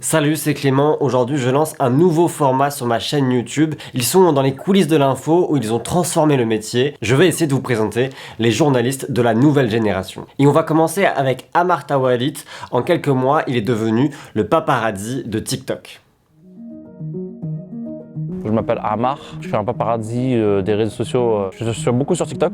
Salut, c'est Clément. Aujourd'hui, je lance un nouveau format sur ma chaîne YouTube. Ils sont dans les coulisses de l'info où ils ont transformé le métier. Je vais essayer de vous présenter les journalistes de la nouvelle génération. Et on va commencer avec Amar Tawalit. En quelques mois, il est devenu le paparazzi de TikTok. Je m'appelle Amar, je suis un paparazzi des réseaux sociaux. Je suis beaucoup sur TikTok.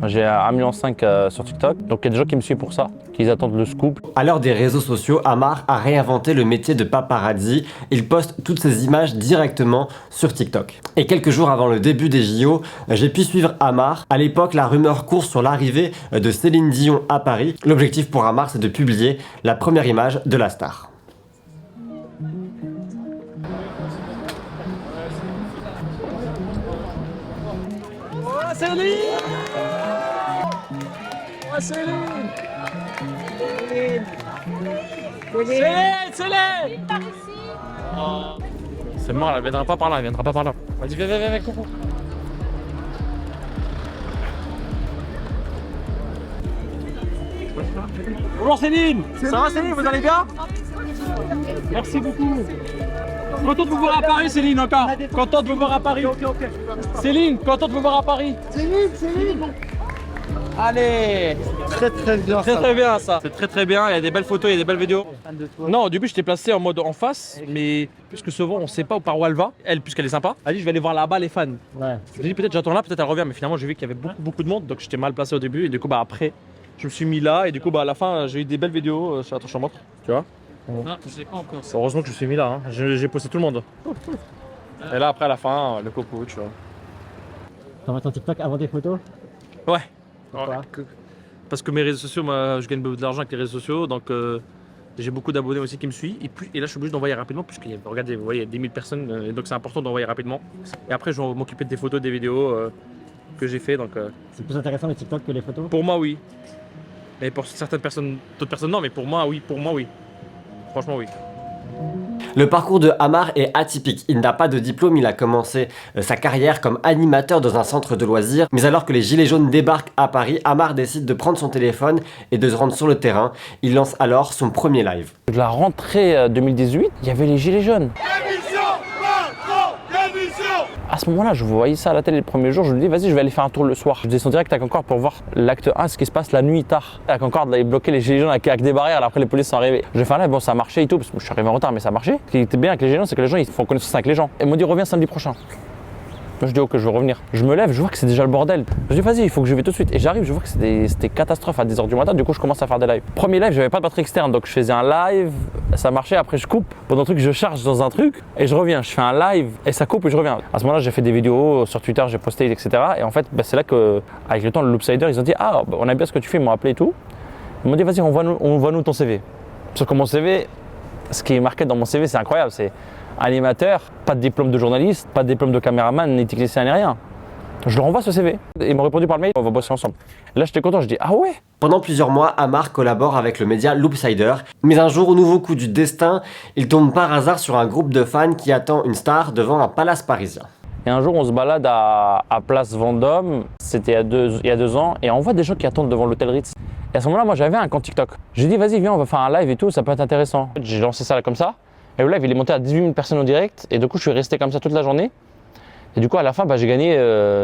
J'ai 1,5 million sur TikTok, donc il y a des gens qui me suivent pour ça, qui attendent le scoop. À l'heure des réseaux sociaux, Amar a réinventé le métier de paparazzi. Il poste toutes ses images directement sur TikTok. Et quelques jours avant le début des JO, j'ai pu suivre Amar. À l'époque, la rumeur court sur l'arrivée de Céline Dion à Paris. L'objectif pour Amar, c'est de publier la première image de la star. Oh Céline! Oh Céline! Céline! Par ici. C'est mort, elle viendra pas par là, elle viendra pas par là. Vas-y, viens, coucou. Bonjour Céline! Ça va Céline, vous allez bien? Merci beaucoup! Content de vous voir à Paris Céline encore! Content de vous voir à Paris! Céline, content de vous voir à Paris! Céline! Allez! Très bien ça! C'est très bien, il y a des belles photos, il y a des belles vidéos. Non, au début j'étais placé en mode en face, mais puisque souvent on sait pas par où elle va, elle puisqu'elle est sympa, elle dit je vais aller voir là-bas les fans. Ouais. Je dit peut-être j'attends là, peut-être elle revient, mais finalement j'ai vu qu'il y avait beaucoup de monde, donc j'étais mal placé au début et du coup après je me suis mis là et du coup à la fin j'ai eu des belles vidéos sur la je te montre, tu vois. Non, je sais pas encore. Heureusement que je suis mis là, hein. J'ai posté tout le monde. Et là après à la fin, le coco, tu vois. T'en mets ton TikTok avant des photos? Ouais. Pourquoi? Parce que mes réseaux sociaux, moi je gagne beaucoup d'argent avec les réseaux sociaux, donc j'ai beaucoup d'abonnés aussi qui me suivent. Et là je suis obligé d'envoyer rapidement, puisqu'il y a, regardez, vous voyez, il y a 10 000 personnes, et donc c'est important d'envoyer rapidement. Et après je vais m'occuper des photos, des vidéos que j'ai fait. Donc C'est plus intéressant les TikTok que les photos? pour moi oui. Mais pour certaines personnes, d'autres personnes non, mais pour moi oui, Franchement oui. Le parcours de Amar est atypique. Il n'a pas de diplôme, il a commencé sa carrière comme animateur dans un centre de loisirs. Mais alors que les Gilets jaunes débarquent à Paris, Amar décide de prendre son téléphone et de se rendre sur le terrain. Il lance alors son premier live. De la rentrée 2018, il y avait les gilets jaunes. À ce moment-là, je voyais ça à la télé le premier jour, je me dis vas-y, je vais aller faire un tour le soir. Je descends direct à Concorde pour voir l'acte 1, ce qui se passe la nuit tard. À Concorde, là, ils bloquaient les gilets jaunes avec des barrières, alors après les policiers sont arrivés. Je vais faire là, bon ça marchait et tout, parce que je suis arrivé en retard, mais ça marchait. Ce qui était bien avec les gilets jaunes, c'est que les gens ils font connaissance avec les gens. Ils m'ont dit reviens samedi prochain. Moi je dis ok, je vais revenir. Je me lève, je vois que c'est déjà le bordel. Je dis vas-y, il faut que je vais tout de suite. Et j'arrive, je vois que c'était catastrophe à 10h du matin, du coup je commence à faire des lives. Premier live, j'avais pas de batterie externe, donc je faisais un live, ça marchait, après je coupe. Pendant un truc, je charge dans un truc et je reviens. Je fais un live et ça coupe et je reviens. À ce moment-là, j'ai fait des vidéos sur Twitter, j'ai posté, etc. Et en fait, c'est là que, avec le temps, le Loopsider, ils ont dit ah, on aime bien ce que tu fais, ils m'ont appelé et tout. Ils m'ont dit vas-y, envoie-nous ton CV. Sauf que mon CV, ce qui est marqué dans mon CV, c'est incroyable, c'est animateur, pas de diplôme de journaliste, pas de diplôme de caméraman, ni technicien, ni rien. Je leur envoie ce CV. Ils m'ont répondu par le mail, on va bosser ensemble. Là, j'étais content, je dis ah ouais. Pendant plusieurs mois, Amar collabore avec le média Loopsider. Mais un jour, au nouveau coup du destin, il tombe par hasard sur un groupe de fans qui attend une star devant un palace parisien. Et un jour, on se balade à Place Vendôme, c'était il y a 2 ans, et on voit des gens qui attendent devant l'hôtel Ritz. Et à ce moment-là, moi, j'avais un compte TikTok. J'ai dit vas-y, viens, on va faire un live et tout, ça peut être intéressant. J'ai lancé ça là comme ça. Et le live, il est monté à 18 000 personnes en direct. Et du coup, je suis resté comme ça toute la journée. Et du coup, à la fin, j'ai gagné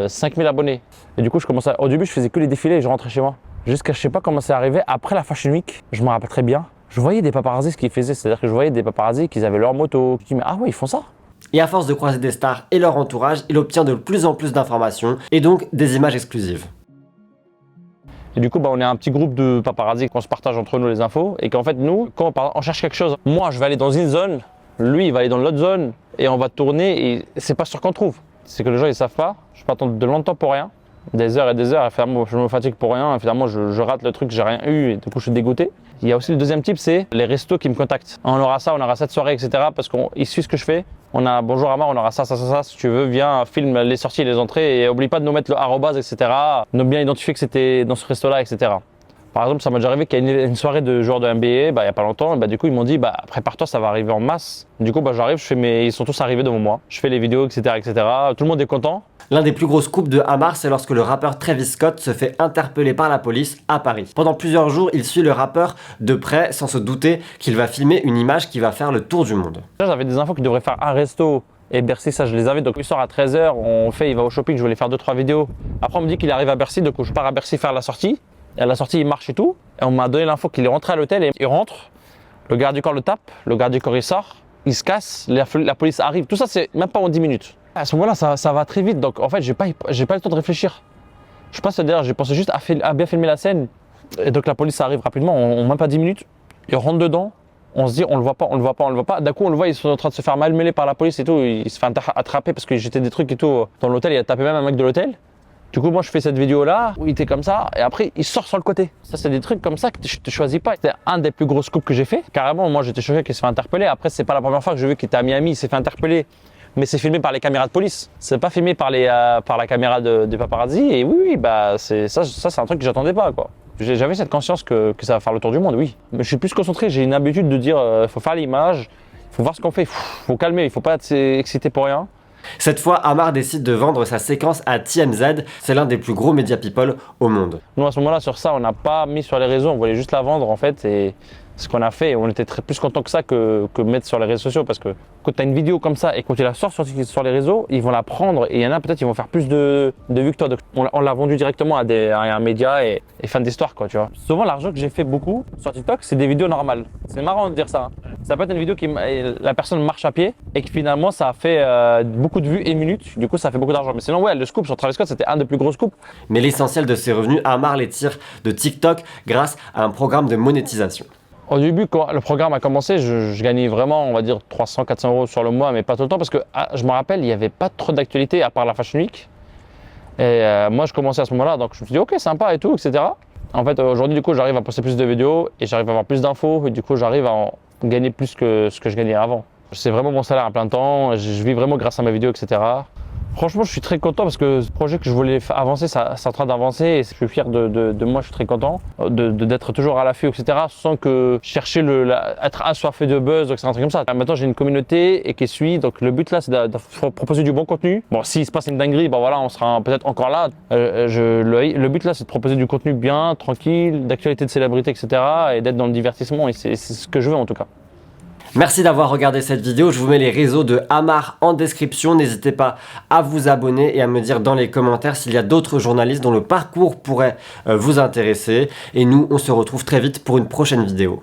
5 000 abonnés. Et du coup, au début, je faisais que les défilés et je rentrais chez moi. Jusqu'à, je sais pas comment c'est arrivé, après la Fashion Week, je me rappelle très bien. Je voyais des paparazzis ce qu'ils faisaient. C'est-à-dire que je voyais des paparazzis qui avaient leur moto. Je me dis, mais ah ouais, ils font ça. Et à force de croiser des stars et leur entourage, il obtient de plus en plus d'informations et donc des images exclusives. Et du coup, on est un petit groupe de paparazzi qu'on se partage entre nous les infos. Et qu'en fait, nous, quand on cherche quelque chose, moi, je vais aller dans une zone, lui, il va aller dans l'autre zone. Et on va tourner et c'est pas sûr qu'on trouve. C'est que les gens, ils savent pas. Je peux attendre de longtemps pour rien. Des heures et des heures. Et finalement, je me fatigue pour rien. Et finalement, je rate le truc, j'ai rien eu. Et du coup, je suis dégoûté. Il y a aussi le deuxième type, c'est les restos qui me contactent. On aura cette soirée, etc. Parce qu'ils suivent ce que je fais. On a bonjour Amar, on aura ça. Si tu veux, viens, filme les sorties et les entrées. Et oublie pas de nous mettre le arrobase, etc. De bien identifier que c'était dans ce resto-là, etc. Par exemple, ça m'a déjà arrivé qu'il y a une soirée de joueurs de NBA, il y a pas longtemps, et du coup ils m'ont dit prépare-toi, ça va arriver en masse. Du coup j'arrive, ils sont tous arrivés devant moi, je fais les vidéos, etc., etc. Tout le monde est content. L'un des plus gros scoops de Amar, c'est lorsque le rappeur Travis Scott se fait interpeller par la police à Paris. Pendant plusieurs jours, il suit le rappeur de près sans se douter qu'il va filmer une image qui va faire le tour du monde. J'avais des infos qu'il devrait faire un resto et Bercy, ça je les avais. Donc il sort à 13h, il va au shopping, je voulais faire 2-3 vidéos. Après on me dit qu'il arrive à Bercy, donc je pars à Bercy faire la sortie. Et à la sortie il marche et tout. Et on m'a donné l'info qu'il est rentré à l'hôtel et il rentre. Le garde du corps le tape, le garde du corps il sort, il se casse, la police arrive. Tout ça c'est même pas en 10 minutes. À ce moment-là ça va très vite, donc en fait j'ai pas eu le temps de réfléchir. Je passe derrière, j'ai pensé juste à bien filmer la scène. Et donc la police arrive rapidement, en même pas 10 minutes. Il rentre dedans. On se dit, on le voit pas. D'un coup, on le voit, ils sont en train de se faire malmêler par la police et tout. Il se fait attraper parce que j'étais des trucs et tout dans l'hôtel. Il a tapé même un mec de l'hôtel. Du coup, moi, je fais cette vidéo-là où il était comme ça. Et après, il sort sur le côté. Ça, c'est des trucs comme ça que je te choisis pas. C'était un des plus gros scoops que j'ai fait. Carrément, moi, j'étais choqué qu'il se fait interpeller. Après, c'est pas la première fois que j'ai vu qu'il était à Miami. Il s'est fait interpeller. Mais c'est filmé par les caméras de police. C'est pas filmé par la caméra de paparazzi. Et oui, c'est ça, c'est un truc que j'attendais pas, quoi. J'avais cette conscience que ça va faire le tour du monde, oui. Mais je suis plus concentré, j'ai une habitude de dire faut faire l'image, faut voir ce qu'on fait, faut calmer, il faut pas être excité pour rien. Cette fois, Amar décide de vendre sa séquence à TMZ, c'est l'un des plus gros média people au monde. Nous à ce moment-là, sur ça, on n'a pas mis sur les réseaux, on voulait juste la vendre en fait, et ce qu'on a fait, on était plus contents que ça que mettre sur les réseaux sociaux, parce que quand tu as une vidéo comme ça et quand tu la sors sur les réseaux, ils vont la prendre et il y en a peut-être ils vont faire plus de vues que toi. Donc, on l'a vendu directement à un média et fans d'histoire, quoi, tu vois. Souvent l'argent que j'ai fait beaucoup sur TikTok, c'est des vidéos normales. C'est marrant de dire ça. Ça peut être une vidéo la personne marche à pied et que finalement ça a fait beaucoup de vues et minutes, du coup ça fait beaucoup d'argent. Mais sinon ouais, le scoop sur Travis Scott, c'était un des plus gros scoops. Mais l'essentiel de ses revenus, Amar les tire de TikTok grâce à un programme de monétisation. Au début, quand le programme a commencé, je gagnais vraiment, on va dire, 300-400 euros sur le mois, mais pas tout le temps, parce que je me rappelle, il n'y avait pas trop d'actualité à part la Fashion Week. Et moi, je commençais à ce moment-là, donc je me suis dit, ok, sympa et tout, etc. En fait, aujourd'hui, du coup, j'arrive à poster plus de vidéos et j'arrive à avoir plus d'infos, et du coup, j'arrive à en gagner plus que ce que je gagnais avant. C'est vraiment mon salaire à plein temps, je vis vraiment grâce à mes vidéos, etc. Franchement, je suis très content parce que ce projet que je voulais avancer, c'est en train d'avancer et je suis fier de moi, je suis très content d'être toujours à l'affût, etc. Sans que chercher être assoiffé de buzz, etc. Un truc comme ça. Maintenant, j'ai une communauté et qui suit, donc le but là, c'est de proposer du bon contenu. Bon, s'il se passe une dinguerie, voilà, on sera peut-être encore là. Le but là, c'est de proposer du contenu bien, tranquille, d'actualité de célébrité, etc. et d'être dans le divertissement et c'est ce que je veux en tout cas. Merci d'avoir regardé cette vidéo, je vous mets les réseaux de Amar en description, n'hésitez pas à vous abonner et à me dire dans les commentaires s'il y a d'autres journalistes dont le parcours pourrait vous intéresser. Et nous, on se retrouve très vite pour une prochaine vidéo.